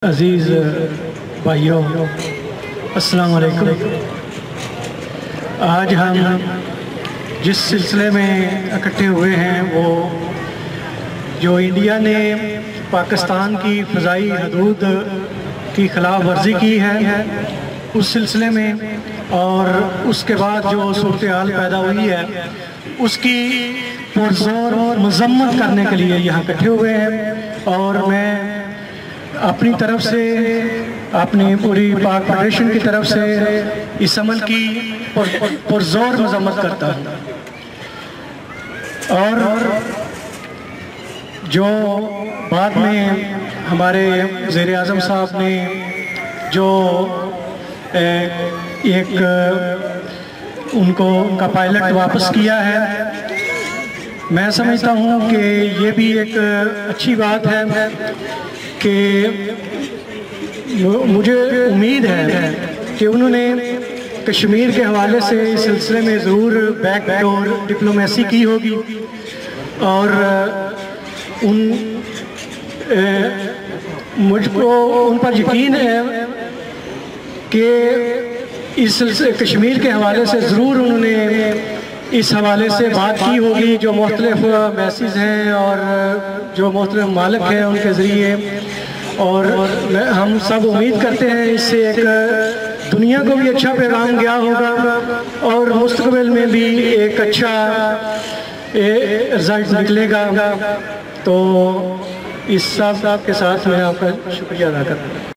अज़ीज़ भाइयों, अस्सलाम वालेकुम। आज हम जिस सिलसिले में इकट्ठे हुए हैं वो जो इंडिया ने पाकिस्तान की फ़ज़ाई हदूद की खिलाफ वर्जी की है उस सिलसिले में, और उसके बाद जो सूरत हाल पैदा हुई है उसकी पुरज़ोर मज़म्मत करने के लिए यहाँ इकट्ठे हुए हैं। और मैं अपनी तरफ से, अपनी पूरी पाक फेडरेशन की तरफ से इस अमल की पुरज़ोर मज़म्मत करता हूँ। और जो बाद में हमारे वज़ीर आज़म साहब ने जो एक उनका पायलट वापस किया है, मैं समझता हूँ कि ये भी एक अच्छी बात है कि मुझे उम्मीद है कि उन्होंने कश्मीर के हवाले से इस सिलसिले में ज़रूर बैकडोर डिप्लोमेसी की होगी। और मुझको उन पर यकीन है कि इस कश्मीर के हवाले से ज़रूर उन्होंने इस हवाले से बात की होगी, जो मुख्तलिफ मैसेज हैं और जो मुख्तलिफ मालिक हैं उनके ज़रिए। और हम सब उम्मीद करते हैं इससे एक दुनिया को भी अच्छा पैगाम गया होगा और मुस्तक़बिल में भी एक अच्छा रिज़ल्ट निकलेगा। तो इस सब के साथ मैं आपका शुक्रिया अदा करता हूँ।